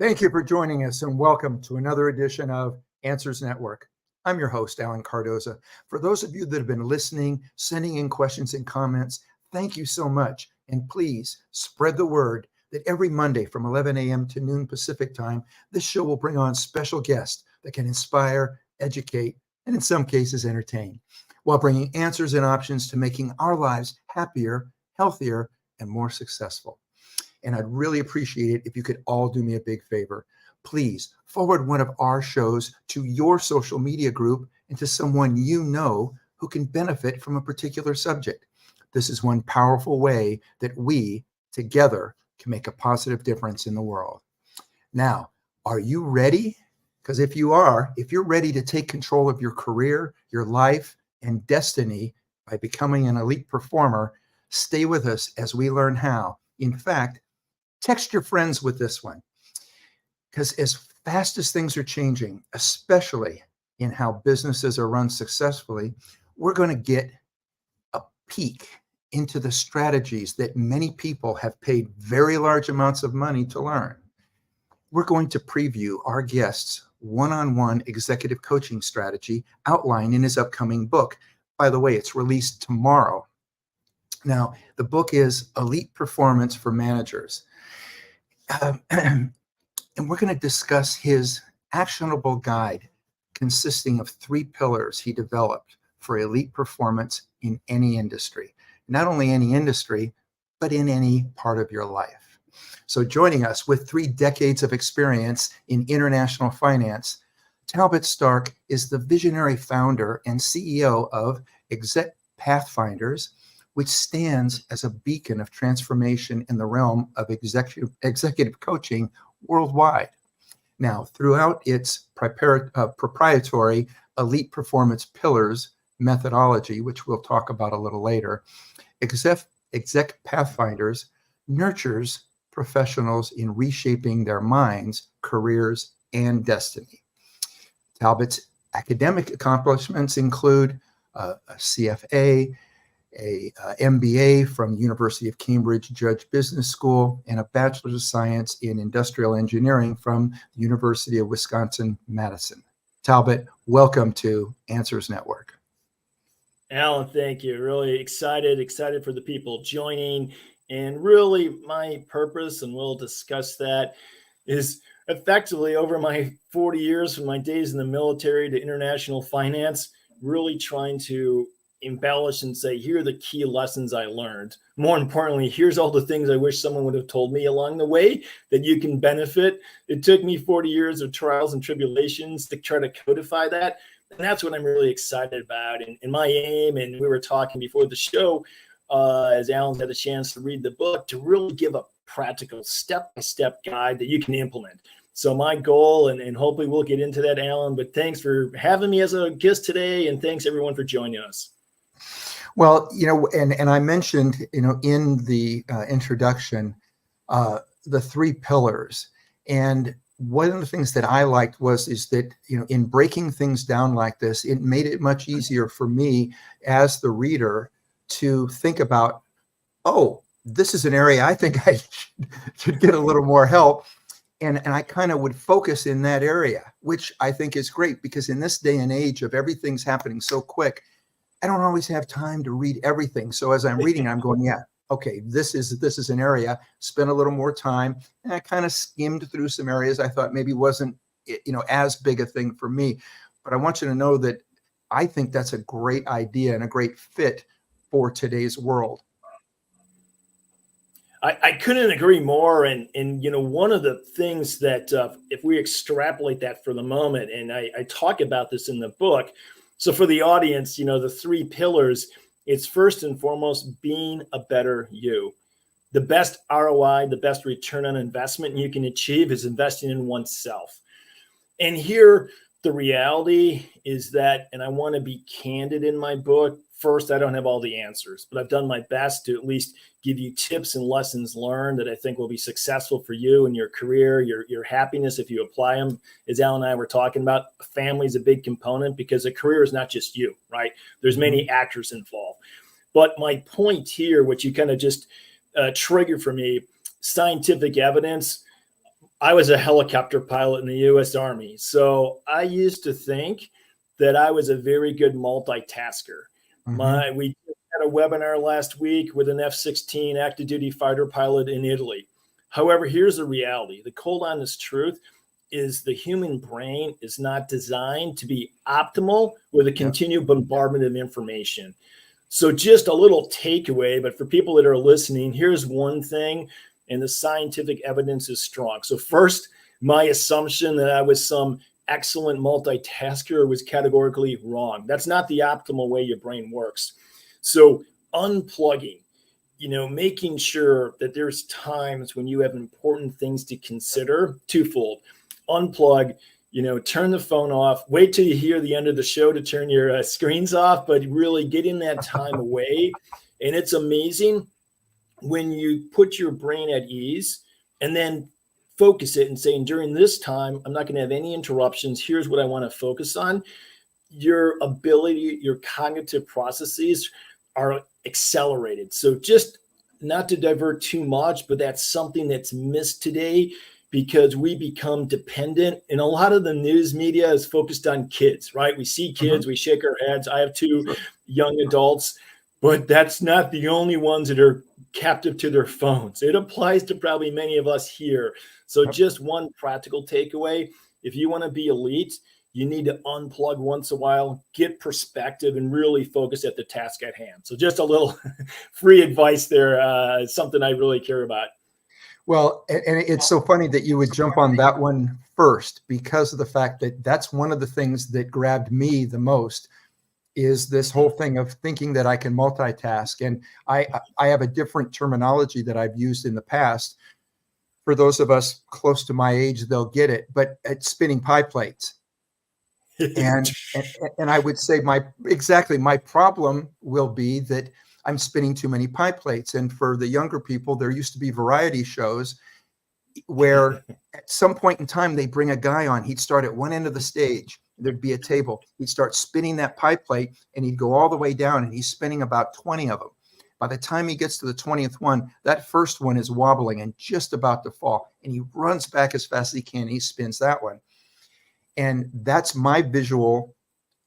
Thank you for joining us and welcome to another edition of Answers Network. I'm your host, Alan Cardoza. For those of you that have been listening, sending in questions and comments, thank you so much. And please spread the word that every Monday from 11 a.m. to noon Pacific time, this show will bring on special guests that can inspire, educate, and in some cases entertain, while bringing answers and options to making our lives happier, healthier, and more successful. And I'd really appreciate it if you could all do me a big favor. Please forward one of our shows to your social media group and to someone you know who can benefit from a particular subject. This is one powerful way that we together can make a positive difference in the world. Now, are you ready? Because if you're ready to take control of your career, your life, and destiny by becoming an elite performer, stay with us as we learn how. In fact, text your friends with this one, because as fast as things are changing, especially in how businesses are run successfully, we're going to get a peek into the strategies that many people have paid very large amounts of money to learn. We're going to preview our guest's one-on-one executive coaching strategy outlined in his upcoming book. By the way, it's released tomorrow. Now, the book is Elite Performance for Managers. And we're going to discuss his actionable guide consisting of 3 pillars he developed for elite performance in any industry. Not only any industry, but in any part of your life. So joining us with 3 decades of experience in international finance, Talbot Stark is the visionary founder and CEO of Exec Pathfinders, which stands as a beacon of transformation in the realm of executive coaching worldwide. Now, throughout its proprietary elite performance pillars methodology, which we'll talk about a little later, Exec Pathfinders nurtures professionals in reshaping their minds, careers, and destiny. Talbot's academic accomplishments include a CFA, a MBA from University of Cambridge Judge Business School, and a Bachelor's of Science in Industrial Engineering from the University of Wisconsin-Madison. Talbot, welcome to Answers Network. Alan, thank you. Really excited for the people joining. And really my purpose, and we'll discuss that, is effectively over my 40 years from my days in the military to international finance, really trying to embellish and say, here are the key lessons I learned. More importantly, here's all the things I wish someone would have told me along the way that you can benefit. It took me 40 years of trials and tribulations to try to codify that. And that's what I'm really excited about. And my aim, and we were talking before the show, as Alan's had a chance to read the book, to really give a practical step-by-step guide that you can implement. So my goal, and hopefully we'll get into that, Alan, but thanks for having me as a guest today. And thanks everyone for joining us. Well, and I mentioned, in the introduction, the 3 pillars. And one of the things that I liked is that, in breaking things down like this, it made it much easier for me as the reader to think about, oh, this is an area I think I should get a little more help. And I kind of would focus in that area, which I think is great, because in this day and age of everything's happening so quick, I don't always have time to read everything. So as I'm reading, I'm going, yeah, okay, this is an area, spend a little more time. And I kind of skimmed through some areas I thought maybe wasn't, as big a thing for me. But I want you to know that I think that's a great idea and a great fit for today's world. I couldn't agree more. And one of the things that if we extrapolate that for the moment, and I talk about this in the book. So for the audience, the 3 pillars, it's first and foremost being a better you. The best ROI, the best return on investment you can achieve is investing in oneself. And here, the reality is that, and I want to be candid in my book, first, I don't have all the answers, but I've done my best to at least give you tips and lessons learned that I think will be successful for you and your career, your happiness if you apply them. As Alan and I were talking about, family is a big component, because a career is not just you, right? There's many actors involved. But my point here, which you kind of just triggered for me, scientific evidence, I was a helicopter pilot in the U.S. Army. So I used to think that I was a very good multitasker. Mm-hmm. We had a webinar last week with an F-16 active duty fighter pilot in Italy. However, here's the reality. The cold honest truth is the human brain is not designed to be optimal with a Yep. continued bombardment of information. So just a little takeaway, but for people that are listening, here's one thing, and the scientific evidence is strong. So first, my assumption that I was some excellent multitasker was categorically wrong. That's not the optimal way your brain works. So unplugging, making sure that there's times when you have important things to consider, twofold. Unplug, turn the phone off, wait till you hear the end of the show to turn your screens off, but really getting that time away. And it's amazing when you put your brain at ease and then focus it and saying, during this time, I'm not going to have any interruptions. Here's what I want to focus on. Your ability, your cognitive processes are accelerated. So just not to divert too much, but that's something that's missed today because we become dependent. And a lot of the news media is focused on kids, right? We see kids, we shake our heads. I have two young adults, but that's not the only ones that are captive to their phones. It applies to probably many of us here. So just one practical takeaway, if you want to be elite, you need to unplug once in a while, get perspective, and really focus at the task at hand. So just a little free advice there, something I really care about. Well, and it's so funny that you would jump on that one first because of the fact that that's one of the things that grabbed me the most is this whole thing of thinking that I can multitask. And I have a different terminology that I've used in the past. For those of us close to my age, they'll get it, but it's spinning pie plates. And I would say my problem will be that I'm spinning too many pie plates. And for the younger people, there used to be variety shows where at some point in time, they bring a guy on. He'd start at one end of the stage. There'd be a table. He'd start spinning that pie plate and he'd go all the way down and he's spinning about 20 of them. By the time he gets to the 20th one, that first one is wobbling and just about to fall. And he runs back as fast as he can. And he spins that one. And that's my visual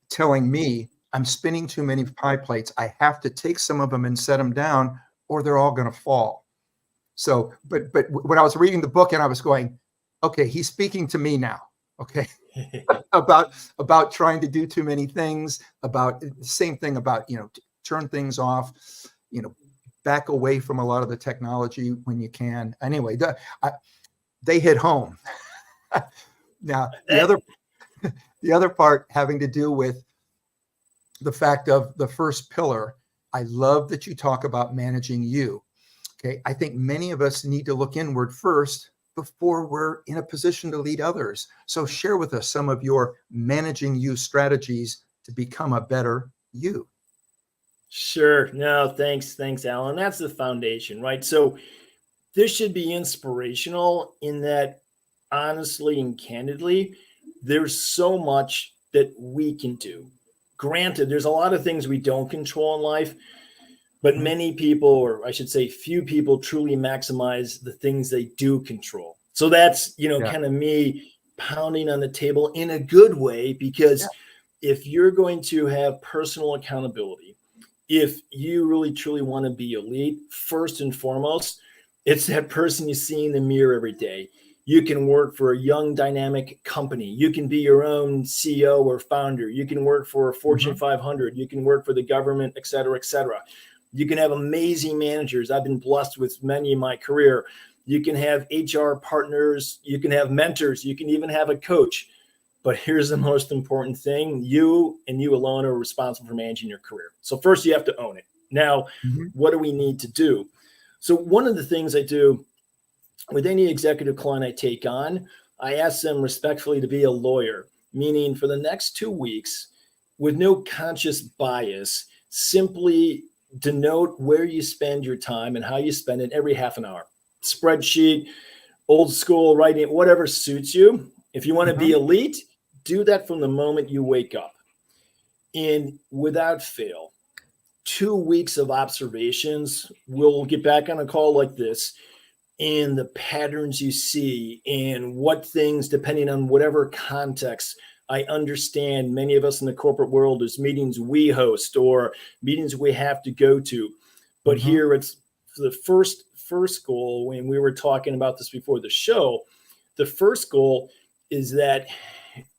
telling me I'm spinning too many pie plates. I have to take some of them and set them down or they're all going to fall. So, but when I was reading the book and I was going, okay, he's speaking to me now. Okay. about trying to do too many things, about the same thing about, turn things off, back away from a lot of the technology when you can. Anyway, they hit home. Now, the other part having to do with the fact of the first pillar, I love that you talk about managing you. Okay. I think many of us need to look inward first before we're in a position to lead others. So share with us some of your managing you strategies to become a better you. Sure. No, thanks, Alan. That's the foundation, right? So this should be inspirational in that, honestly and candidly, there's so much that we can do. Granted, there's a lot of things we don't control in life, but many people, or I should say few people, truly maximize the things they do control. So that's, kind of me pounding on the table in a good way, because if you're going to have personal accountability, if you really truly want to be elite, first and foremost, it's that person you see in the mirror every day. You can work for a young, dynamic company. You can be your own CEO or founder. You can work for a Fortune 500. You can work for the government, et cetera, et cetera. You can have amazing managers. I've been blessed with many in my career. You can have HR partners. You can have mentors. You can even have a coach. But here's the most important thing. You and you alone are responsible for managing your career. So first you have to own it. Now, what do we need to do? So one of the things I do with any executive client I take on, I ask them respectfully to be a lawyer, meaning for the next 2 weeks, with no conscious bias, simply denote where you spend your time and how you spend it every half an hour. Spreadsheet, old school writing, whatever suits you. If you want to be elite, do that from the moment you wake up. And without fail, 2 weeks of observations, we'll get back on a call like this. and the patterns you see and what things, depending on whatever context. I understand many of us in the corporate world, there's meetings we host or meetings we have to go to. But here it's the first goal. When we were talking about this before the show, the first goal is that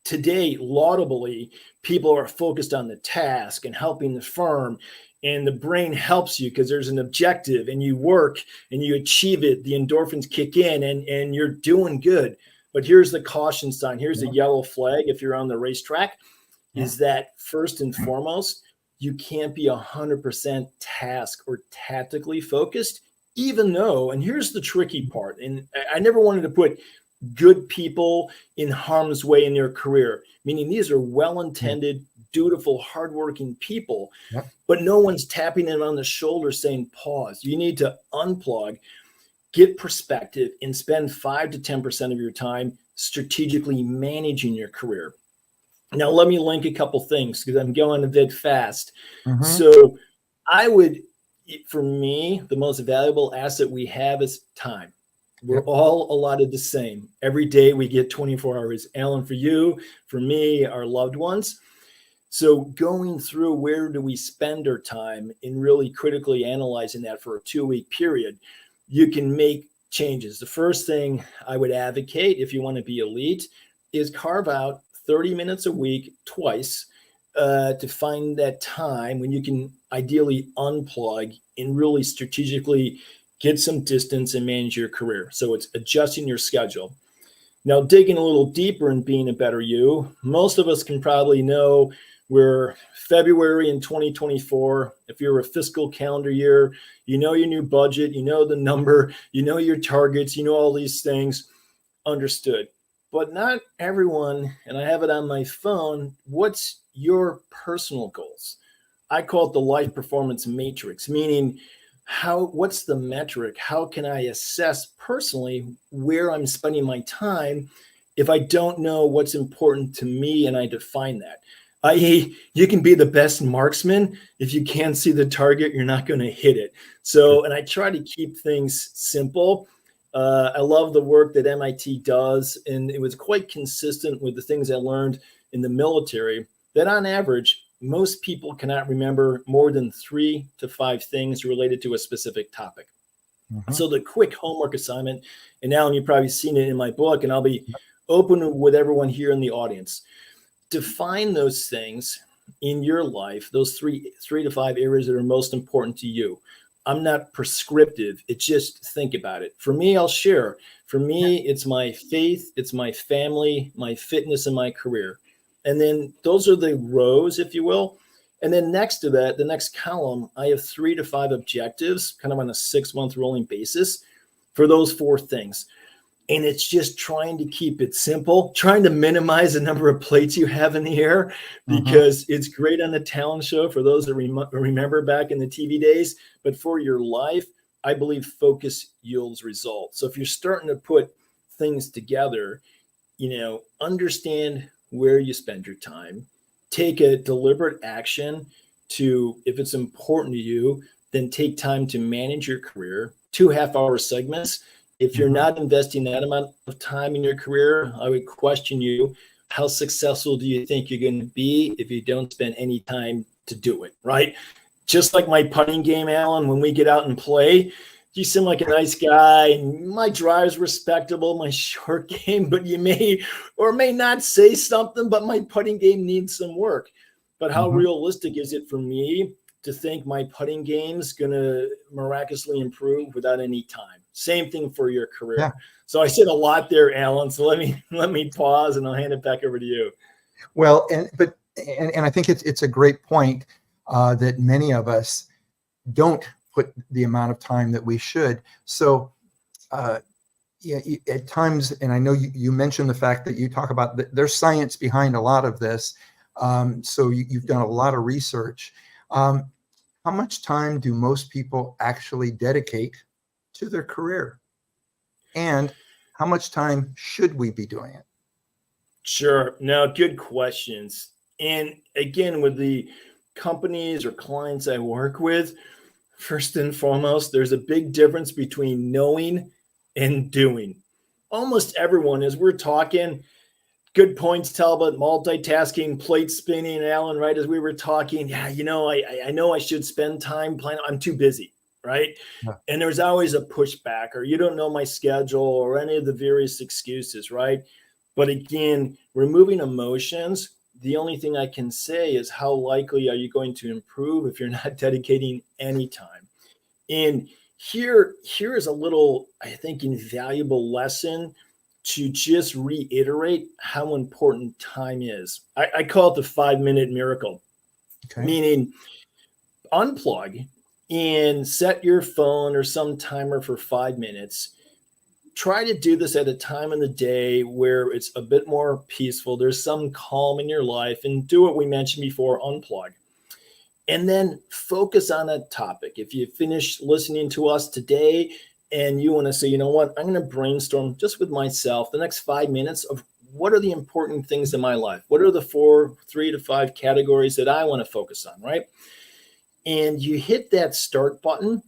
today, laudably, people are focused on the task and helping the firm, and the brain helps you because there's an objective and you work and you achieve it. The endorphins kick in and you're doing good. But here's the caution sign. Here's the yellow flag if you're on the racetrack, is that first and foremost, you can't be 100% task or tactically focused, even though, and here's the tricky part, and I never wanted to put good people in harm's way in their career, meaning these are well-intended, dutiful, hardworking people, but no one's tapping them on the shoulder saying, pause. You need to unplug, get perspective, and spend 5 to 10% of your time strategically managing your career. Now, let me link a couple things because I'm going a bit fast. So I would, for me, the most valuable asset we have is time. We're all allotted the same. Every day we get 24 hours. Alan, for you, for me, our loved ones. So going through where do we spend our time and really critically analyzing that for a 2-week period, you can make changes. The first thing I would advocate if you want to be elite is carve out 30 minutes a week, twice, to find that time when you can ideally unplug and really strategically get some distance and manage your career. So it's adjusting your schedule. Now, digging a little deeper in being a better you, most of us can probably know we're February in 2024. If you're a fiscal calendar year, you know your new budget, you know the number, you know your targets, you know all these things. Understood. But not everyone, and I have it on my phone, what's your personal goals? I call it the life performance matrix, meaning what's the metric? How can I assess personally where I'm spending my time if I don't know what's important to me and I define that? I.e., you can be the best marksman. If you can't see the target, you're not going to hit it. So, and I try to keep things simple. I love the work that MIT does, and it was quite consistent with the things I learned in the military, that on average, most people cannot remember more than 3 to 5 things related to a specific topic. So the quick homework assignment, and Alan, you've probably seen it in my book, and I'll be open with everyone here in the audience. Define those things in your life, those three to 5 areas that are most important to you. I'm not prescriptive. It's just think about it. For me, I'll share. For me, it's my faith, it's my family, my fitness, and my career. And then those are the rows, if you will. And then next to that, the next column, I have 3 to 5 objectives, kind of on a 6-month rolling basis for those 4 things. And it's just trying to keep it simple, trying to minimize the number of plates you have in the air, because it's great on the talent show for those that remember back in the TV days. But for your life, I believe focus yields results. So if you're starting to put things together, understand where you spend your time, take a deliberate action to, if it's important to you, then take time to manage your career, 2 half-hour segments. If you're not investing that amount of time in your career, I would question you. How successful do you think you're going to be if you don't spend any time to do it, right? Just like my putting game, Alan, when we get out and play, you seem like a nice guy, and my drive's respectable, my short game, but you may or may not say something, but my putting game needs some work. But how realistic is it for me to think my putting game's going to miraculously improve without any time? Same thing for your career. Yeah. So I said a lot there, Alan. So let me pause and I'll hand it back over to you. Well, and I think it's a great point that many of us don't put the amount of time that we should. So at times, and I know you mentioned the fact that you talk about there's science behind a lot of this. So you've done a lot of research. How much time do most people actually dedicate to their career? And how much time should we be doing it? Sure. Now, good questions. And again, with the companies or clients I work with, first and foremost, there's a big difference between knowing and doing. Almost everyone, as we're talking, good points, Talbot, multitasking, plate spinning, Alan, right? As we were talking, yeah, I know I should spend time playing. I'm too busy, right? Yeah. And there's always a pushback, or you don't know my schedule, or any of the various excuses, right? But again, removing emotions, the only thing I can say is how likely are you going to improve if you're not dedicating any time? And here is a little, I think, invaluable lesson to just reiterate how important time is. I call it the 5-minute miracle, Okay. meaning unplug and set your phone or some timer for 5 minutes. Try to do this at a time in the day where it's a bit more peaceful. There's some calm in your life, and do what we mentioned before, unplug. And then focus on that topic. If you finish listening to us today and you want to say, you know what, I'm going to brainstorm just with myself the next 5 minutes of what are the important things in my life? What are the 3 to 5 categories that I want to focus on, right? And you hit that start button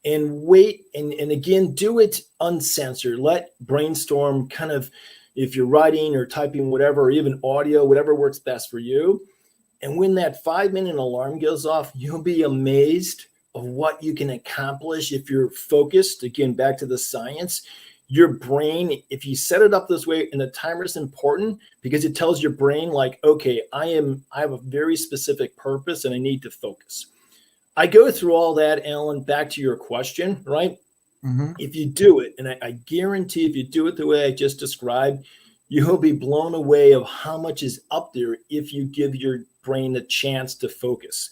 and wait. And again, do it uncensored. Let brainstorm kind of, if you're writing or typing, whatever, or even audio, whatever works best for you. And when that 5-minute alarm goes off, you'll be amazed of what you can accomplish if you're focused. Again, back to the science, your brain, if you set it up this way, and the timer is important because it tells your brain like, okay, I have a very specific purpose and I need to focus. I go through all that, Alan, back to your question, right? Mm-hmm. If you do it, and I guarantee if you do it the way I just described, you'll be blown away of how much is up there if you give your brain a chance to focus.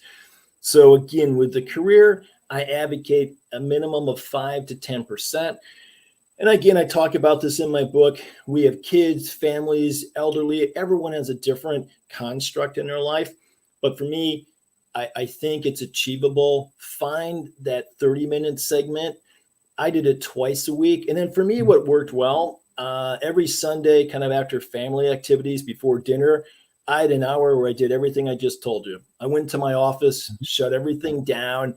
So again, with the career, I advocate a minimum of 5 to 10%. And again, I talk about this in my book. We have kids, families, elderly, everyone has a different construct in their life. But for me, I think it's achievable. Find that 30-minute segment. I did it twice a week. And then for me, what worked well, every Sunday, kind of after family activities before dinner, I had an hour where I did everything I just told you. I went to my office, shut everything down.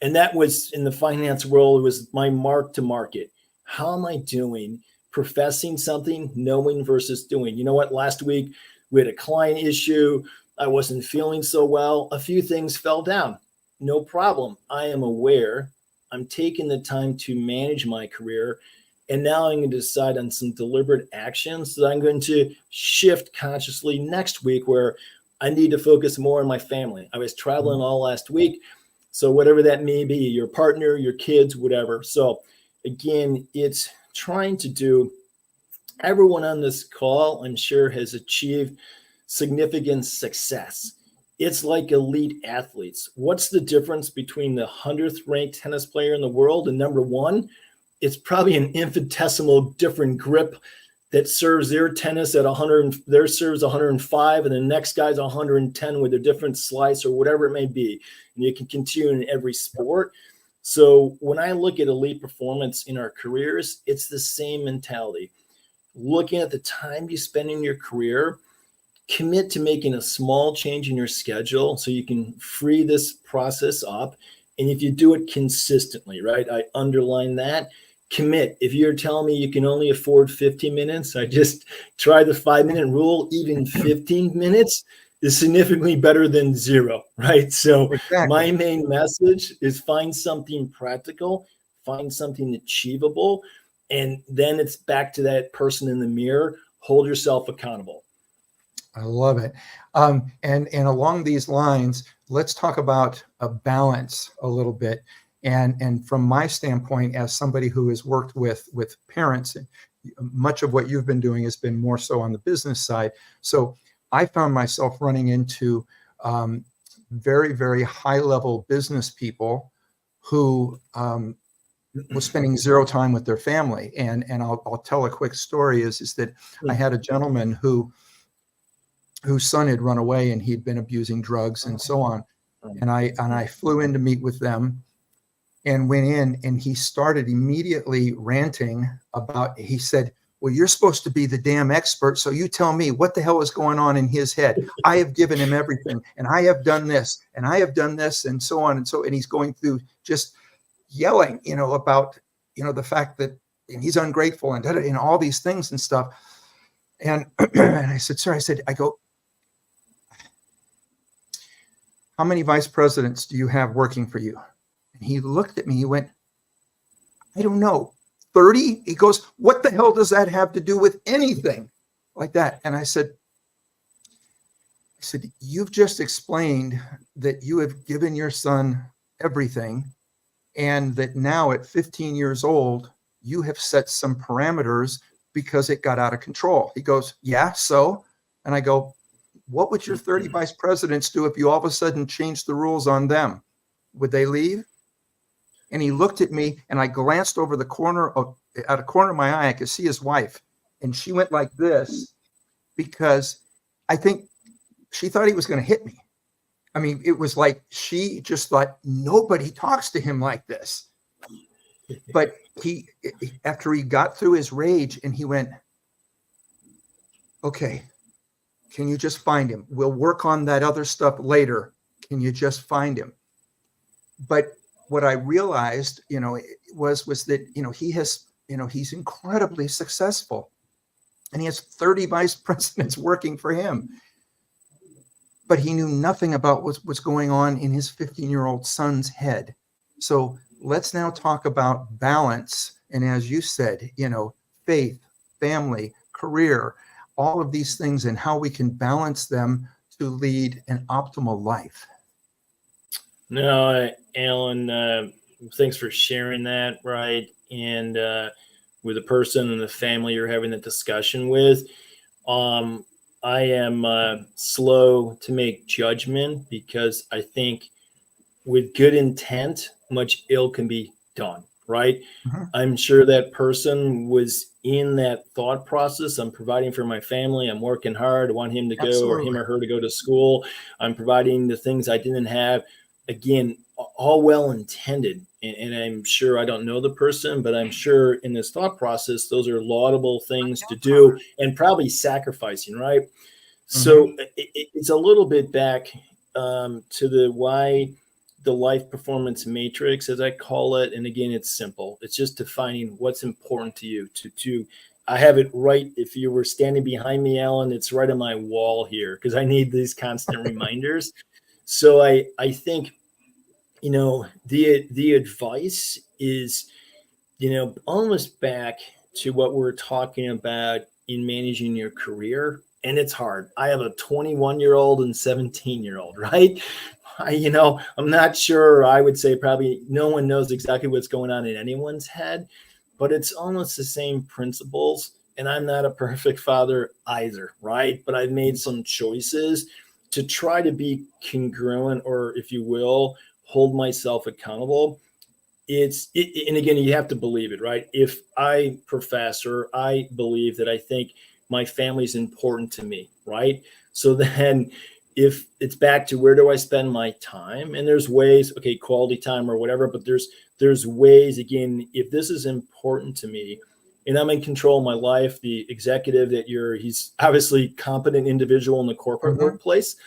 And that was, in the finance world, it was my mark to market. How am I doing? Professing something, knowing versus doing. You know what? Last week, we had a client issue. I wasn't feeling so well. A few things fell down. No problem. I am aware. I'm taking the time to manage my career. And now I'm going to decide on some deliberate actions that I'm going to shift consciously next week, where I need to focus more on my family. I was traveling all last week. So whatever that may be, your partner, your kids, whatever. So again, it's trying to do, everyone on this call, I'm sure, has achieved significant success. It's like elite athletes. What's the difference between the 100th ranked tennis player in the world and number one? It's probably an infinitesimal different grip that serves their tennis at 100, their serves 105, and the next guy's 110 with a different slice or whatever it may be. And you can continue in every sport. So when I look at elite performance in our careers, it's the same mentality. Looking at the time you spend in your career, commit to making a small change in your schedule so you can free this process up. And if you do it consistently, right? I underline that. Commit. If you're telling me you can only afford 15 minutes, I just try the 5-minute rule. Even 15 minutes is significantly better than zero, right? So exactly. My main message is find something practical, find something achievable, and then it's back to that person in the mirror. Hold yourself accountable. I love it. And along these lines, let's talk about a balance a little bit. And from my standpoint, as somebody who has worked with parents, much of what you've been doing has been more so on the business side. So I found myself running into very, very high-level business people who was spending zero time with their family. And I'll tell a quick story is that I had a gentleman whose son had run away and he'd been abusing drugs and so on. And I flew in to meet with them and went in, and he started immediately ranting about, he said, well, you're supposed to be the damn expert, so you tell me what the hell is going on in his head. I have given him everything, and I have done this, and I have done this, and so on. And he's going through just yelling, about, the fact that and he's ungrateful and all these things and stuff. And, and I said, sir, I go, how many vice presidents do you have working for you? And he looked at me, he went, I don't know, 30? He goes, what the hell does that have to do with anything like that? And I said, you've just explained that you have given your son everything, and that now at 15 years old, you have set some parameters because it got out of control. He goes, yeah, so? And I go, what would your 30 vice presidents do if you all of a sudden changed the rules on them? Would they leave? And he looked at me, and I glanced over the corner of my eye. I could see his wife, and she went like this because I think she thought he was going to hit me. I mean, it was like she just thought nobody talks to him like this. But after he got through his rage, and he went, okay, can you just find him? We'll work on that other stuff later. Can you just find him? But what I realized, was that, he's incredibly successful, and he has 30 vice presidents working for him. But he knew nothing about what's going on in his 15-year-old son's head. So let's now talk about balance. And as you said, faith, family, career, all of these things, and how we can balance them to lead an optimal life. No, Alan, thanks for sharing that, right? And with the person and the family you're having the discussion with, I am slow to make judgment, because I think with good intent, much ill can be done, right? Mm-hmm. I'm sure that person was in that thought process. I'm providing for my family. I'm working hard. I want him to go, or him or her to go to school. I'm providing the things I didn't have. Again, all well intended. And I'm sure, I don't know the person, but I'm sure in this thought process, those are laudable things to do, and probably sacrificing, right? Mm-hmm. So it's a little bit back to the why the life performance matrix, as I call it. And again, it's simple. It's just defining what's important to you. I have it right. If you were standing behind me, Alan, it's right on my wall here, because I need these constant reminders. So I think, the advice is, almost back to what we're talking about in managing your career. And it's hard. I have a 21-year-old and 17-year-old, right? I'm not sure. I would say probably no one knows exactly what's going on in anyone's head, but it's almost the same principles. And I'm not a perfect father either, right? But I've made some choices to try to be congruent, or if you will, hold myself accountable. And again, you have to believe it, right? If I profess, or I believe that I think my family is important to me, right? So then if it's back to where do I spend my time? And there's ways, okay, quality time or whatever, but there's ways, again, if this is important to me and I'm in control of my life, the executive that he's obviously competent individual in the corporate Mm-hmm. workplace.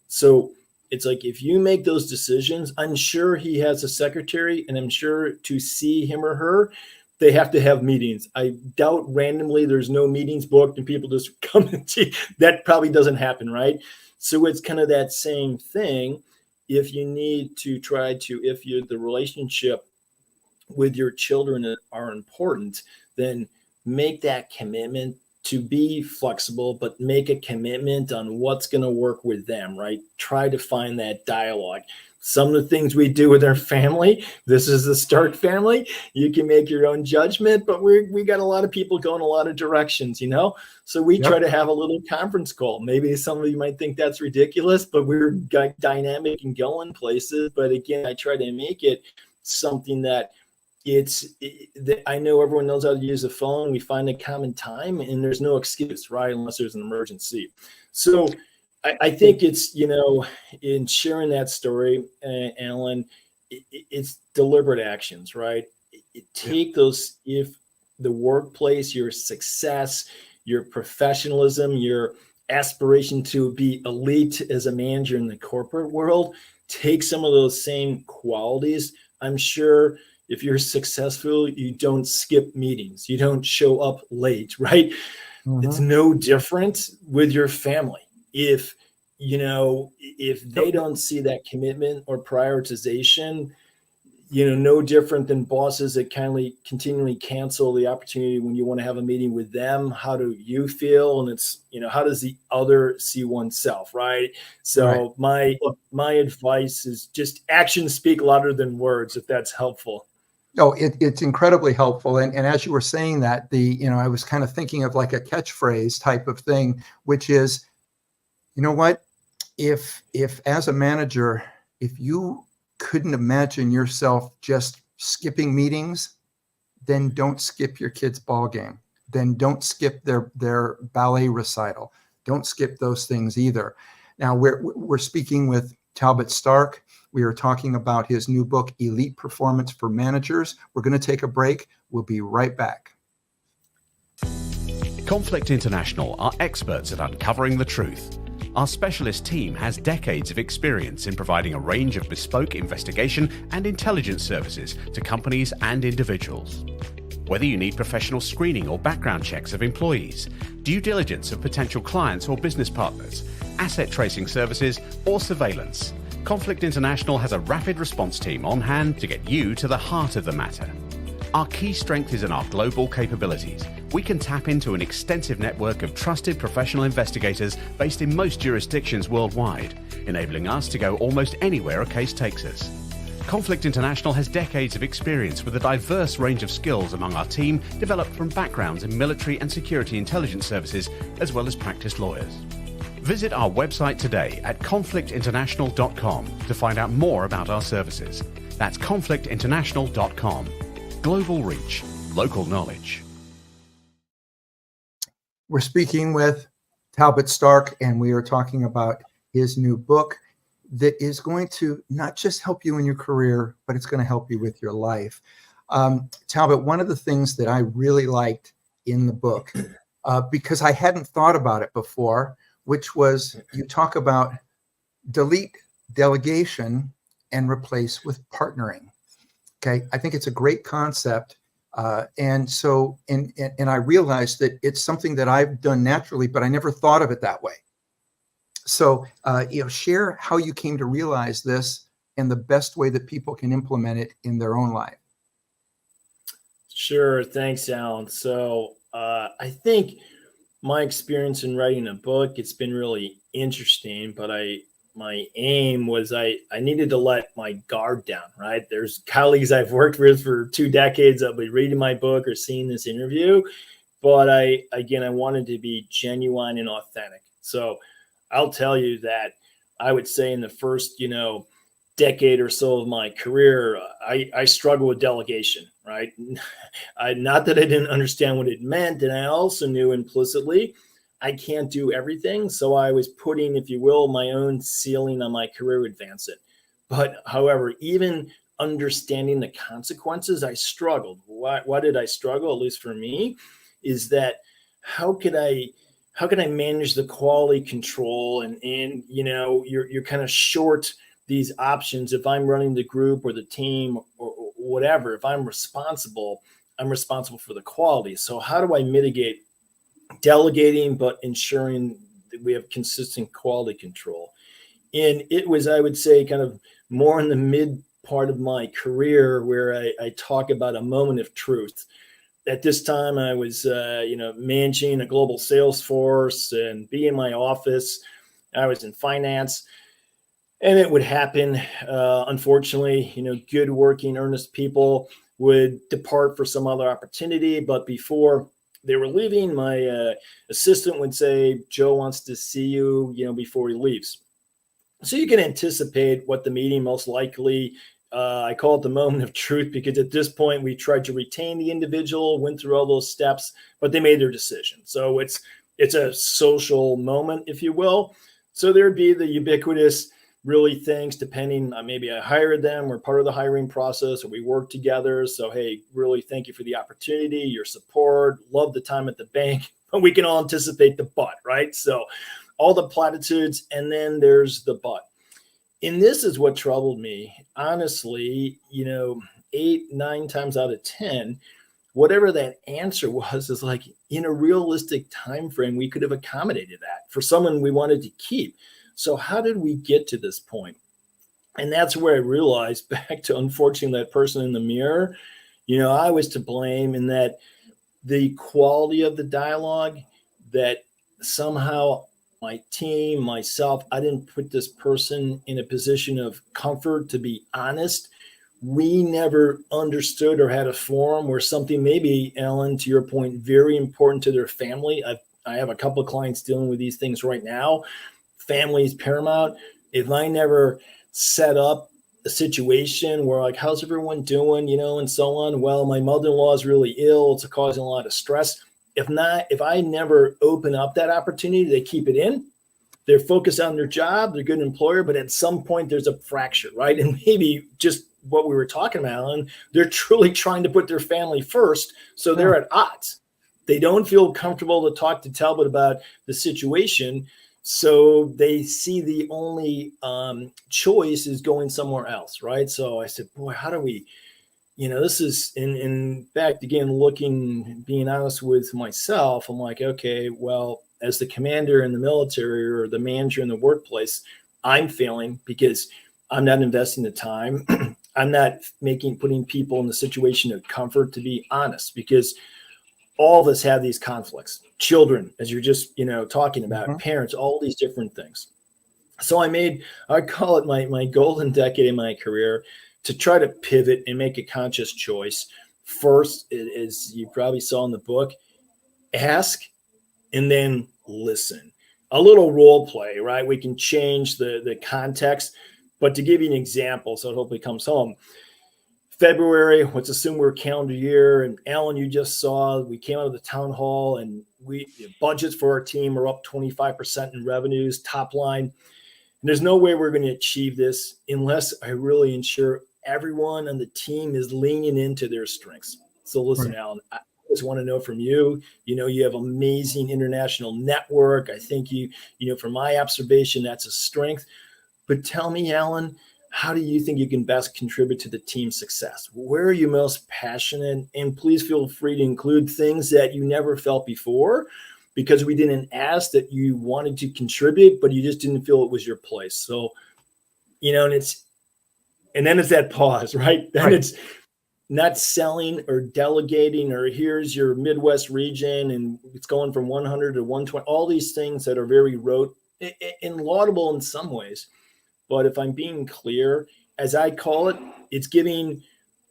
So it's like, if you make those decisions, I'm sure he has a secretary, and I'm sure to see him or her, they have to have meetings. I doubt randomly there's no meetings booked and people just come and see. That probably doesn't happen, right? So it's kind of that same thing. If you need to the relationship with your children are important, then make that commitment to be flexible, but make a commitment on what's going to work with them, right? Try to find that dialogue. Some of the things we do with our family, this is the Stark family. You can make your own judgment, but we got a lot of people going a lot of directions, So we try to have a little conference call. Maybe some of you might think that's ridiculous, but we're dynamic and going places. But again, I try to make it something that I know everyone knows how to use the phone. We find a common time, and there's no excuse, right? Unless there's an emergency. So I think it's, in sharing that story, Alan, it's deliberate actions, right? Take those, if the workplace, your success, your professionalism, your aspiration to be elite as a manager in the corporate world, take some of those same qualities. I'm sure if you're successful, you don't skip meetings, you don't show up late, right? It's Mhm. no different with your family. If they don't see that commitment or prioritization, no different than bosses that kindly continually cancel the opportunity when you want to have a meeting with them. How do you feel? And it's, how does the other see oneself, right? Right. So my advice is just actions speak louder than words, if that's helpful. Oh, it's incredibly helpful. And as you were saying that, I was kind of thinking of like a catchphrase type of thing, which is, you know what? If as a manager, if you couldn't imagine yourself just skipping meetings, then don't skip your kid's ball game. Then don't skip their ballet recital. Don't skip those things either. Now we're speaking with Talbot Stark. We are talking about his new book, Elite Performance for Managers. We're going to take a break. We'll be right back. Conflict International are experts at uncovering the truth. Our specialist team has decades of experience in providing a range of bespoke investigation and intelligence services to companies and individuals. Whether you need professional screening or background checks of employees, due diligence of potential clients or business partners, asset tracing services, or surveillance, Conflict International has a rapid response team on hand to get you to the heart of the matter. Our key strength is in our global capabilities. We can tap into an extensive network of trusted professional investigators based in most jurisdictions worldwide, enabling us to go almost anywhere a case takes us. Conflict International has decades of experience with a diverse range of skills among our team, developed from backgrounds in military and security intelligence services, as well as practiced lawyers. Visit our website today at conflictinternational.com to find out more about our services. That's conflictinternational.com. Global reach, local knowledge. We're speaking with Talbot Stark, and we are talking about his new book that is going to not just help you in your career, but it's going to help you with your life. Talbot, one of the things that I really liked in the book, because I hadn't thought about it before, which was you talk about delete delegation and replace with partnering. Okay, I think it's a great concept. And I realized that it's something that I've done naturally, but I never thought of it that way. So, share how you came to realize this and the best way that people can implement it in their own life. Sure. Thanks, Alan. So I think my experience in writing a book, it's been really interesting, but my aim was I needed to let my guard down, right? There's colleagues I've worked with for 2 decades that'll be reading my book or seeing this interview, but I wanted to be genuine and authentic. So I'll tell you that I would say in the first, decade or so of my career, I struggled with delegation, right? Not that I didn't understand what it meant, and I also knew implicitly I can't do everything. So I was putting, if you will, my own ceiling on my career to advance it. But however, even understanding the consequences, I struggled. Why did I struggle? At least for me, is that how could I manage the quality control and you're kind of short these options if I'm running the group or the team or whatever. If I'm responsible for the quality. So how do I mitigate delegating but ensuring that we have consistent quality control? And it was, I would say, kind of more in the mid part of my career where I talk about a moment of truth. At this time, I was, managing a global sales force and be in my office. I was in finance. And it would happen, unfortunately, good working, earnest people would depart for some other opportunity. But before they were leaving, my assistant would say, Joe wants to see you, before he leaves. So you can anticipate what the meeting most likely, I call it the moment of truth, because at this point we tried to retain the individual, went through all those steps, but they made their decision. So it's a social moment, if you will. So there'd be the ubiquitous really things depending on, maybe I hired them, we're part of the hiring process, or we work together. So, hey, really thank you for the opportunity, your support, love the time at the bank, but we can all anticipate the but, right? So all the platitudes, and then there's the but. And this is what troubled me. Honestly, 8, 9 times out of 10, whatever that answer was is like in a realistic time frame, we could have accommodated that for someone we wanted to keep. So how did we get to this point? And that's where I realized, back to unfortunately that person in the mirror, I was to blame in that the quality of the dialogue, that somehow my team, myself, I didn't put this person in a position of comfort to be honest. We never understood or had a forum where something, maybe, Alan, to your point, very important to their family. I have a couple of clients dealing with these things right now. Family is paramount. If I never set up a situation where, like, how's everyone doing, and so on. Well, my mother-in-law is really ill. It's causing a lot of stress. If I never open up that opportunity, they keep it in. They're focused on their job. They're a good employer, but at some point there's a fracture, right? And maybe just what we were talking about, Alan, they're truly trying to put their family first. So they're at odds. They don't feel comfortable to talk to Talbot about the situation. So they see the only choice is going somewhere else, right? So I said, boy, how do we, this is, in fact, again, being honest with myself, I'm like, okay, well, as the commander in the military or the manager in the workplace, I'm failing because I'm not investing the time. I'm not putting people in the situation of comfort, to be honest, because all of us have these conflicts. Children, as you're just, talking about, parents, all these different things. So I call it my golden decade in my career to try to pivot and make a conscious choice. First, as you probably saw in the book, ask and then listen. A little role play, right? We can change the context, but to give you an example, so it hopefully comes home. February, let's assume we're calendar year, and Alan, you just saw, we came out of the town hall and budgets for our team are up 25% in revenues, top line. And there's no way we're going to achieve this unless I really ensure everyone on the team is leaning into their strengths. So listen, Alan, I just want to know from you, you have amazing international network. I think from my observation, that's a strength. But tell me, Alan, how do you think you can best contribute to the team's success? Where are you most passionate? And please feel free to include things that you never felt before, because we didn't ask that you wanted to contribute, but you just didn't feel it was your place. So, and then it's that pause, right? Then it's not selling or delegating, or here's your Midwest region and it's going from 100 to 120, all these things that are very rote and laudable in some ways. But if I'm being clear, as I call it, it's giving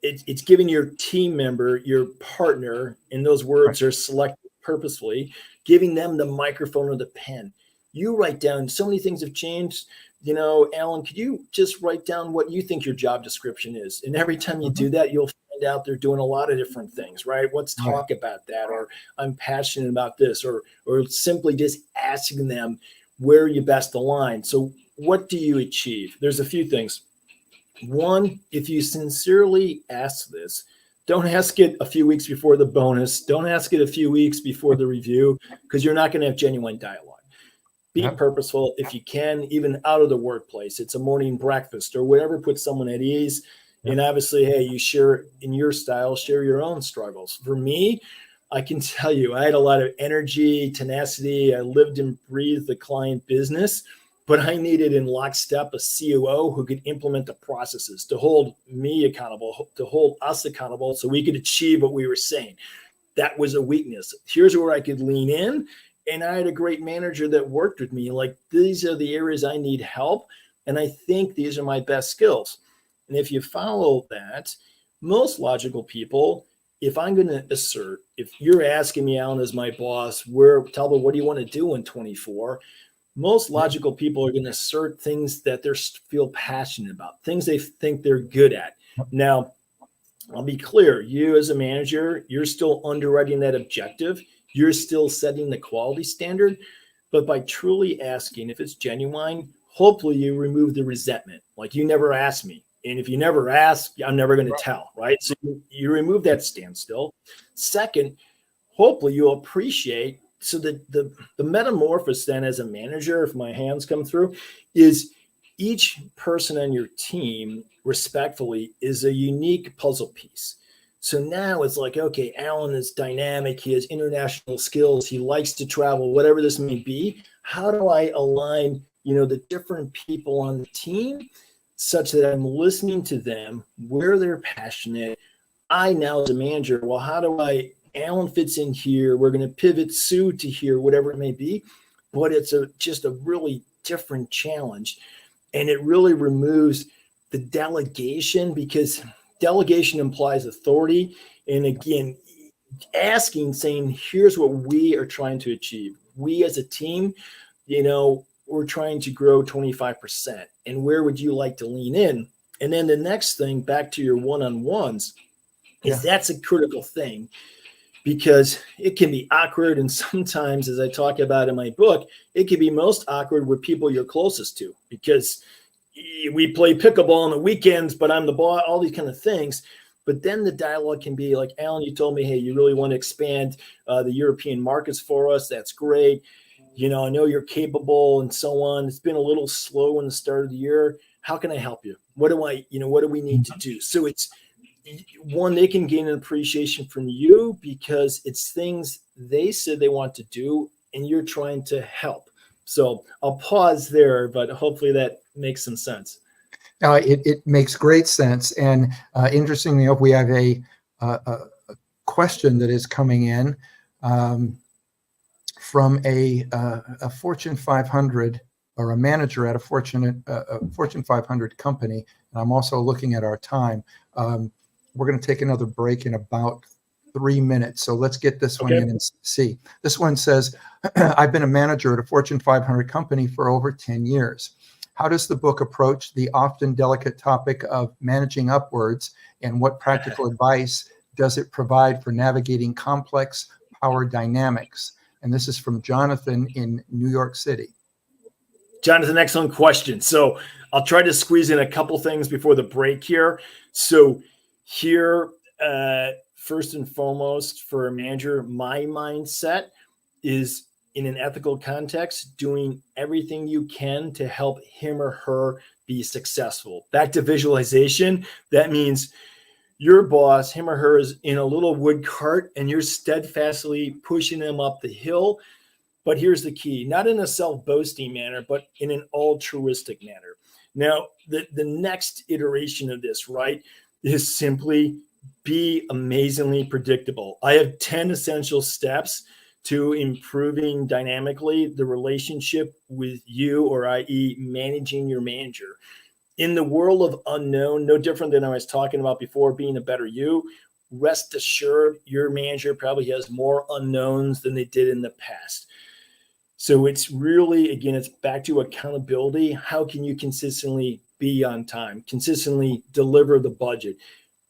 your team member, your partner, and those words are selected purposefully, giving them the microphone or the pen. You write down, so many things have changed. Alan, could you just write down what you think your job description is? And every time you do that, you'll find out they're doing a lot of different things, right? Let's talk about that, or I'm passionate about this, or simply just asking them where you best align. So what do you achieve? There's a few things. One, if you sincerely ask this, don't ask it a few weeks before the bonus. Don't ask it a few weeks before the review, because you're not going to have genuine dialogue. Be purposeful if you can, even out of the workplace. It's a morning breakfast or whatever puts someone at ease. And obviously, hey, you share in your style, share your own struggles. For me, I can tell you, I had a lot of energy, tenacity. I lived and breathed the client business, but I needed in lockstep a COO who could implement the processes to hold me accountable, to hold us accountable so we could achieve what we were saying. That was a weakness. Here's where I could lean in. And I had a great manager that worked with me. Like, these are the areas I need help. And I think these are my best skills. And if you follow that, most logical people, if I'm going to assert, if you're asking me, Alan, as my boss, Talbot, what do you want to do in 24? Most logical people are going to assert things that they feel passionate about, things they think they're good at. Now, I'll be clear. You as a manager, you're still underwriting that objective. You're still setting the quality standard. But by truly asking, if it's genuine, hopefully you remove the resentment. Like, you never asked me. And if you never ask, I'm never going to tell, right? So you remove that standstill. Second, hopefully you'll appreciate. So the metamorphosis then as a manager, if my hands come through, is each person on your team, respectfully, is a unique puzzle piece. So now it's like, okay, Alan is dynamic. He has international skills. He likes to travel, whatever this may be. How do I align, the different people on the team such that I'm listening to them, where they're passionate? I now as a manager, well, how do Alan fits in here. We're going to pivot Sue to here, whatever it may be. But it's just a really different challenge. And it really removes the delegation, because delegation implies authority. And again, saying, here's what we are trying to achieve. We as a team, we're trying to grow 25%. And where would you like to lean in? And then the next thing, back to your one-on-ones, is that's a critical thing, because it can be awkward. And sometimes, as I talk about in my book, it can be most awkward with people you're closest to, because we play pickleball on the weekends, but I'm the boss, all these kind of things. But then the dialogue can be like, Alan, you told me, hey, you really want to expand the European markets for us. That's great. I know you're capable and so on. It's been a little slow in the start of the year. How can I help you? What do we need to do? So it's one, they can gain an appreciation from you because it's things they said they want to do and you're trying to help. So I'll pause there, but hopefully that makes some sense. It makes great sense. And interestingly enough, we have a question that is coming in from a Fortune 500 or a manager at a Fortune 500 company. And I'm also looking at our time. We're going to take another break in about 3 minutes. So let's get this one in and see. This one says, I've been a manager at a Fortune 500 company for over 10 years. How does the book approach the often delicate topic of managing upwards, and what practical advice does it provide for navigating complex power dynamics? And this is from Jonathan in New York City. Jonathan, excellent question. So I'll try to squeeze in a couple things before the break here. So here, first and foremost, for a manager, my mindset is, in an ethical context, doing everything you can to help him or her be successful. Back to visualization, that means your boss, him or her, is in a little wood cart and you're steadfastly pushing them up the hill. But here's the key, not in a self-boasting manner, but in an altruistic manner. Now, the next iteration of this, right, is simply be amazingly predictable. I have 10 essential steps to improving dynamically the relationship with you, or i.e. managing your manager. In the world of unknown, no different than I was talking about before, being a better you, rest assured your manager probably has more unknowns than they did in the past. So it's really, again, it's back to accountability. How can you consistently be on time, consistently deliver the budget?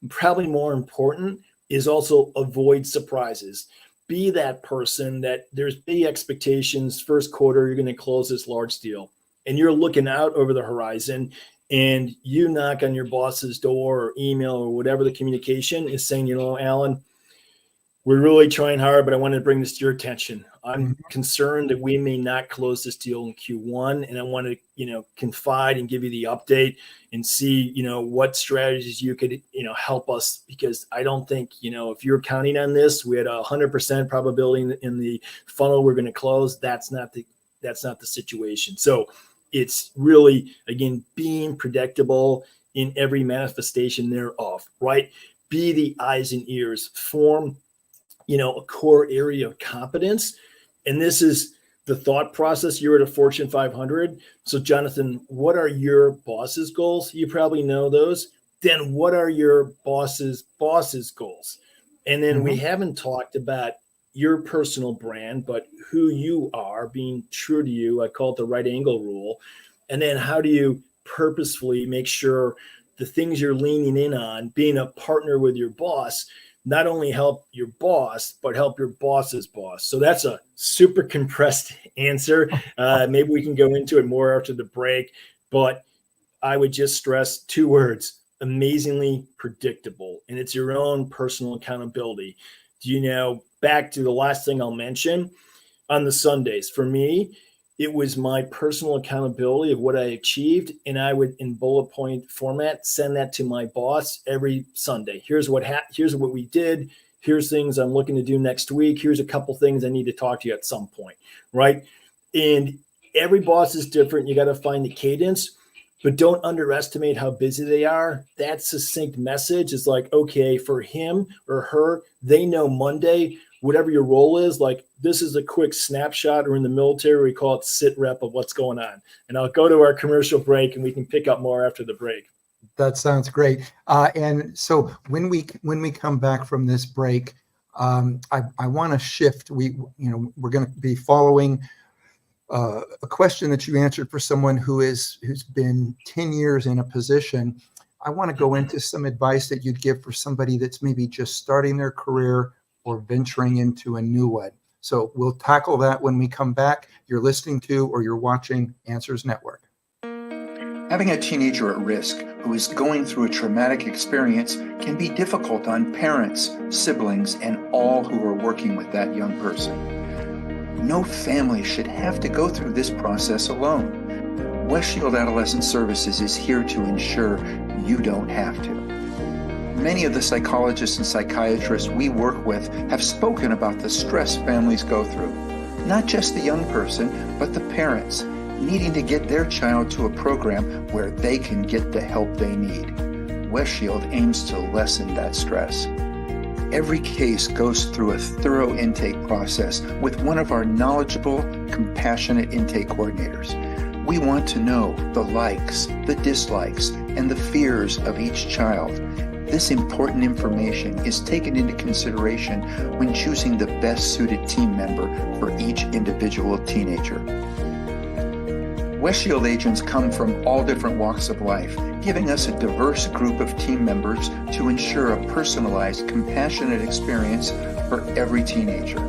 Probably more important is also avoid surprises. Be that person that there's big expectations. First quarter, you're going to close this large deal, and you're looking out over the horizon, and you knock on your boss's door or email or whatever the communication is saying, Alan, we're really trying hard, but I wanted to bring this to your attention. I'm concerned that we may not close this deal in Q1, and I want to, confide and give you the update and see, what strategies you could, help us, because I don't think, if you're counting on this, we had 100% probability in the funnel we're going to close. That's not the situation. So it's really, again, being predictable in every manifestation thereof, right? Be the eyes and ears, form a core area of competence. And this is the thought process. You're at a Fortune 500. So Jonathan, what are your boss's goals? You probably know those. Then what are your boss's goals? And then we haven't talked about your personal brand, but who you are, being true to you. I call it the right angle rule. And then how do you purposefully make sure the things you're leaning in on, being a partner with your boss, not only help your boss, but help your boss's boss. So that's a super compressed answer. Maybe we can go into it more after the break, but I would just stress 2 words: amazingly predictable. And it's your own personal accountability. Back to the last thing I'll mention on the Sundays, for me, it was my personal accountability of what I achieved. And I would, in bullet point format, send that to my boss every Sunday. Here's what we did. Here's things I'm looking to do next week. Here's a couple things I need to talk to you at some point, right? And every boss is different. You got to find the cadence, but don't underestimate how busy they are. That succinct message is like, okay, for him or her, they know Monday, whatever your role is, like this is a quick snapshot, or in the military, we call it sit rep of what's going on. And I'll go to our commercial break and we can pick up more after the break. That sounds great. And so when we come back from this break, I want to shift. We're going to be following a question that you answered for someone who's been 10 years in a position. I want to go into some advice that you'd give for somebody that's maybe just starting their career or venturing into a new one. So we'll tackle that when we come back. You're listening to or you're watching Answers Network. Having a teenager at risk who is going through a traumatic experience can be difficult on parents, siblings, and all who are working with that young person. No family should have to go through this process alone. West Shield Adolescent Services is here to ensure you don't have to. Many of the psychologists and psychiatrists we work with have spoken about the stress families go through. Not just the young person, but the parents, needing to get their child to a program where they can get the help they need. West Shield aims to lessen that stress. Every case goes through a thorough intake process with one of our knowledgeable, compassionate intake coordinators. We want to know the likes, the dislikes, and the fears of each child. This important information is taken into consideration when choosing the best suited team member for each individual teenager. West Shield agents come from all different walks of life, giving us a diverse group of team members to ensure a personalized, compassionate experience for every teenager.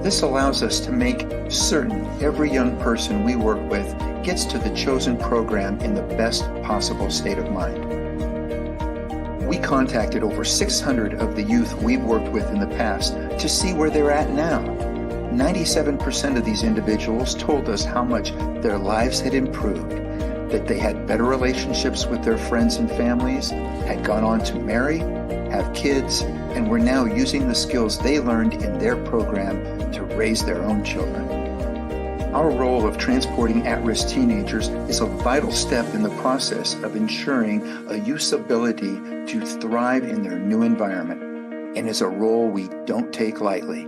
This allows us to make certain every young person we work with gets to the chosen program in the best possible state of mind. We contacted over 600 of the youth we've worked with in the past to see where they're at now. 97% of these individuals told us how much their lives had improved, that they had better relationships with their friends and families, had gone on to marry, have kids, and were now using the skills they learned in their program to raise their own children. Our role of transporting at-risk teenagers is a vital step in the process of ensuring a youth's ability to thrive in their new environment, and is a role we don't take lightly.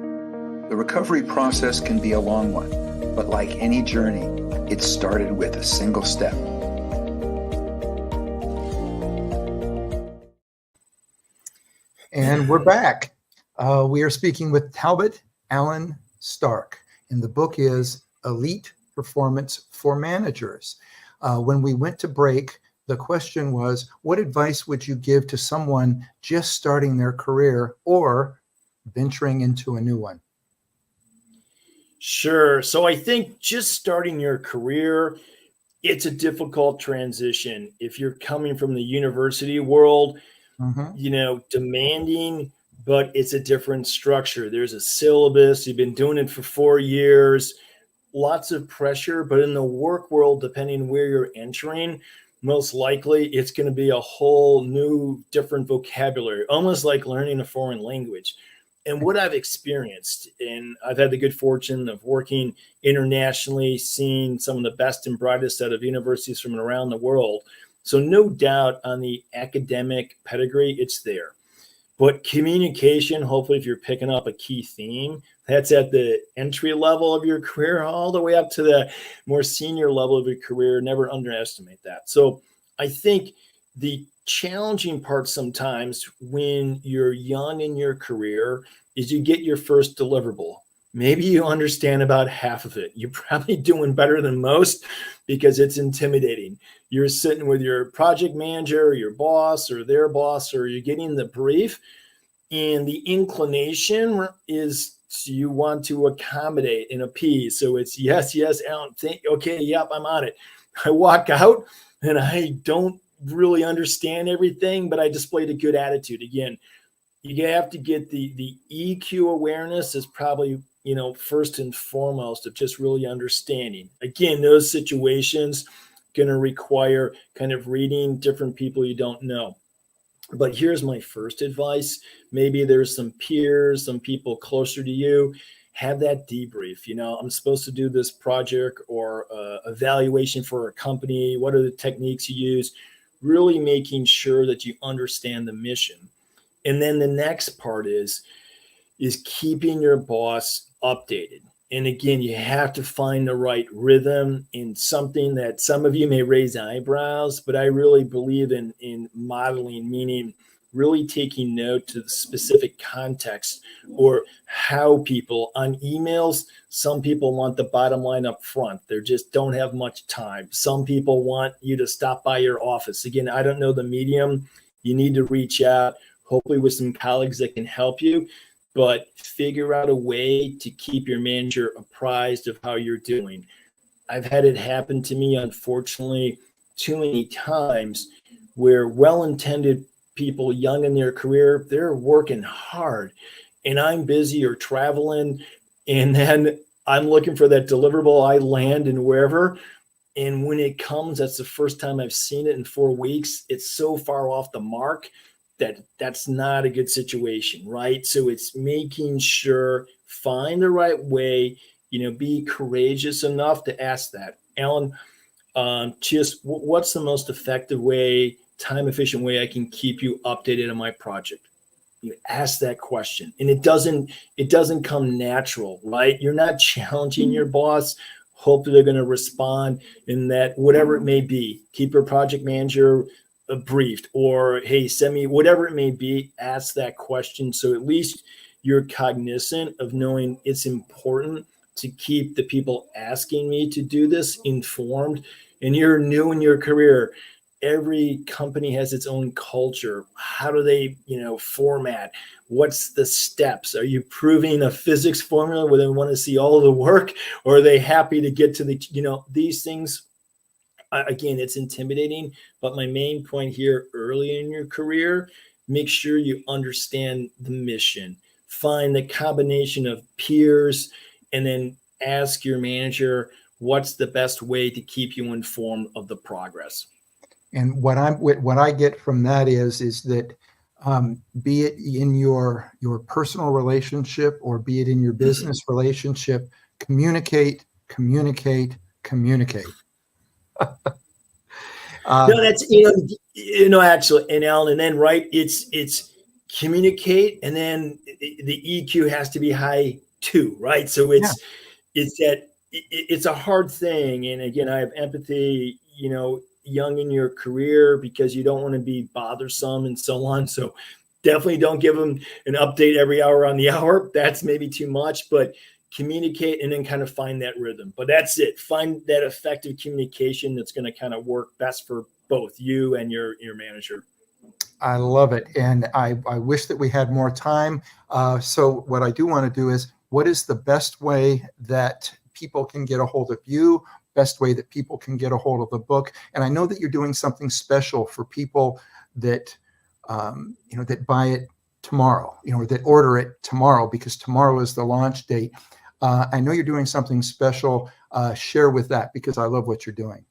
The recovery process can be a long one, but like any journey, it started with a single step. And we're back. We are speaking with Talbot Allen Stark, and the book is Elite Performance for Managers. When we went to break, the question was, what advice would you give to someone just starting their career or venturing into a new one? Sure. So I think just starting your career, it's a difficult transition. If you're coming from the university world, demanding, but it's a different structure. There's a syllabus. You've been doing it for 4 years, lots of pressure. But in the work world, depending where you're entering, most likely it's going to be a whole new, different vocabulary, almost like learning a foreign language. And what I've experienced, and I've had the good fortune of working internationally, seeing some of the best and brightest out of universities from around the world. So no doubt on the academic pedigree, it's there. But communication, hopefully if you're picking up a key theme, that's at the entry level of your career, all the way up to the more senior level of your career. Never underestimate that. So I think the challenging part sometimes when you're young in your career is you get your first deliverable. Maybe you understand about half of it. You're probably doing better than most because it's intimidating. You're sitting with your project manager, or your boss, or their boss, or you're getting the brief, and the inclination is you want to accommodate and appease. So it's yes, Alan, okay, yep, I'm on it. I walk out and I don't really understand everything, but I displayed a good attitude. Again, you have to get the EQ awareness is probably first and foremost of just really understanding. Again, those situations going to require kind of reading different people you don't know. But here's my first advice. Maybe there's some peers, some people closer to you. Have that debrief. I'm supposed to do this project or evaluation for a company. What are the techniques you use? Really making sure that you understand the mission. And then the next part is keeping your boss updated. And again, you have to find the right rhythm in something that some of you may raise eyebrows, but I really believe in modeling, meaning really taking note to the specific context or how people on emails. Some people want the bottom line up front. They just don't have much time. Some people want you to stop by your office. Again, I don't know the medium. You need to reach out, hopefully with some colleagues that can help you, but figure out a way to keep your manager apprised of how you're doing. I've had it happen to me, unfortunately, too many times where well-intended people young in their career, they're working hard and I'm busy or traveling. And then I'm looking for that deliverable. I land in wherever. And when it comes, that's the first time I've seen it in 4 weeks. It's so far off the mark that's not a good situation, right? So it's making sure, find the right way, be courageous enough to ask that. Alan, just what's the most effective way, time efficient way I can keep you updated on my project? You ask that question, and it doesn't come natural, right? You're not challenging your boss. Hopefully they're going to respond in that, whatever it may be. Keep your project manager briefed, or hey, send me whatever it may be. Ask that question, so at least you're cognizant of knowing it's important to keep the people asking me to do this informed. And you're new in your career. Every company has its own culture. How do they, format? What's the steps? Are you proving a physics formula where they want to see all of the work, or are they happy to get to the, these things? Again, it's intimidating, but my main point here, early in your career, make sure you understand the mission, find the combination of peers, and then ask your manager, what's the best way to keep you informed of the progress? And what I get from that is that be it in your personal relationship or be it in your business relationship, communicate. No, that's actually, and Alan, and then right, it's communicate, and then the EQ has to be high too, right? So it's that it's a hard thing, and again, I have empathy, young in your career, because you don't want to be bothersome and so on. So definitely don't give them an update every hour on the hour. That's maybe too much, but communicate and then kind of find that rhythm. But that's it. Find that effective communication that's going to kind of work best for both you and your manager. I love it. And I wish that we had more time. So what I do want to do is, what is the best way that people can get a hold of you? Best way that people can get a hold of the book? And I know that you're doing something special for people that, that buy it tomorrow, that order it tomorrow, because tomorrow is the launch date. I know you're doing something special. Share with that, because I love what you're doing.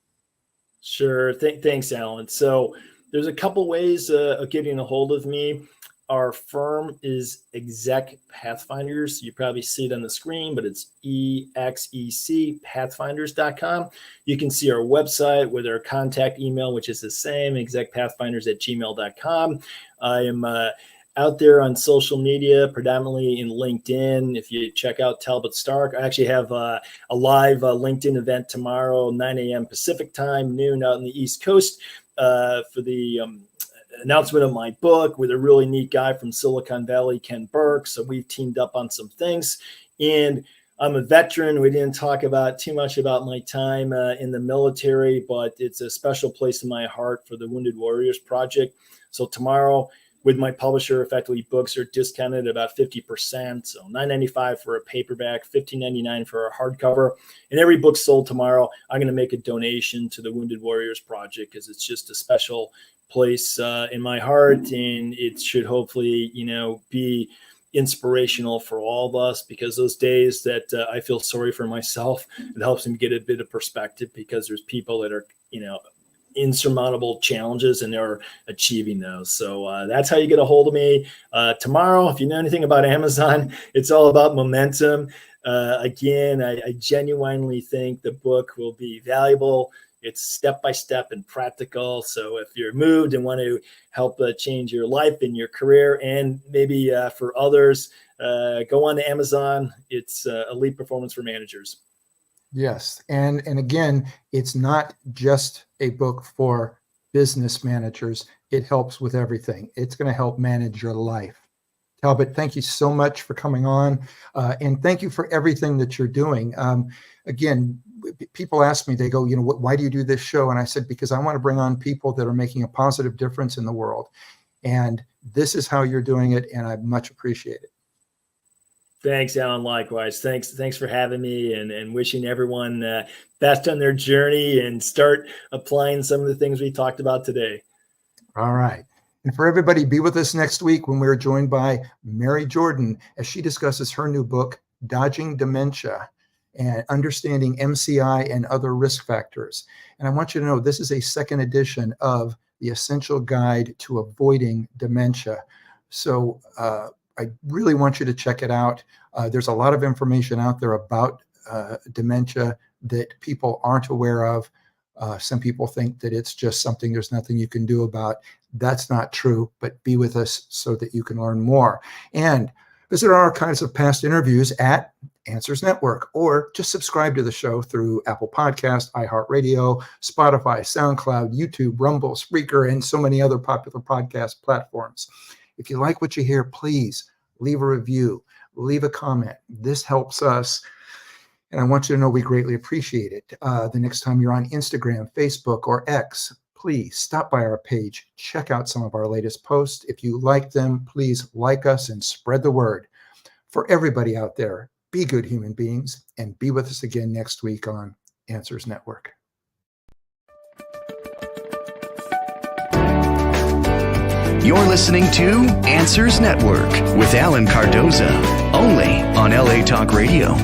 Sure. Thanks, Alan. So there's a couple ways of getting a hold of me. Our firm is Exec Pathfinders. You probably see it on the screen, but it's execpathfinders.com. You can see our website with our contact email, which is the same, execpathfinders@gmail.com. I am out there on social media, predominantly in LinkedIn. If you check out Talbot Stark, I actually have a live LinkedIn event tomorrow, 9 a.m. Pacific time, noon out on the East Coast, for the announcement of my book with a really neat guy from Silicon Valley, Ken Burke. So we've teamed up on some things. And I'm a veteran. We didn't talk about too much about my time in the military, but it's a special place in my heart for the Wounded Warriors Project. So tomorrow, with my publisher, effectively books are discounted about 50%. So $9.95 for a paperback, $15.99 for a hardcover. And every book sold tomorrow, I'm going to make a donation to the Wounded Warriors Project, because it's just a special place in my heart, and it should hopefully, be inspirational for all of us, because those days that I feel sorry for myself, it helps me get a bit of perspective, because there's people that are, insurmountable challenges and they're achieving those. So that's how you get a hold of me. Tomorrow, if you know anything about Amazon, it's all about momentum. Again, I genuinely think the book will be valuable. It's step-by-step and practical. So if you're moved and want to help change your life and your career, and maybe for others, go on to Amazon. It's Elite Performance for Managers. Yes. And again, it's not just a book for business managers. It helps with everything. It's going to help manage your life. Talbot, thank you so much for coming on. And thank you for everything that you're doing. Again, people ask me, they go, why do you do this show? And I said, because I want to bring on people that are making a positive difference in the world. And this is how you're doing it. And I much appreciate it. Thanks, Alan. Likewise. Thanks for having me, and wishing everyone best on their journey, and start applying some of the things we talked about today. All right. And for everybody, be with us next week when we're joined by Mary Jordan as she discusses her new book, Dodging Dementia and Understanding MCI and Other Risk Factors. And I want you to know this is a second edition of the Essential Guide to Avoiding Dementia. So I really want you to check it out. There's a lot of information out there about dementia that people aren't aware of. Some people think that it's just something there's nothing you can do about. That's not true, but be with us so that you can learn more. And visit our archives of past interviews at Answers Network, or just subscribe to the show through Apple Podcast, iHeartRadio, Spotify, SoundCloud, YouTube, Rumble, Spreaker, and so many other popular podcast platforms. If you like what you hear, please leave a review, leave a comment. This helps us. And I want you to know we greatly appreciate it. The next time you're on Instagram, Facebook, or X, please stop by our page. Check out some of our latest posts. If you like them, please like us and spread the word. For everybody out there, be good human beings, and be with us again next week on Answers Network. You're listening to Answers Network with Alan Cardoza, only on LA Talk Radio.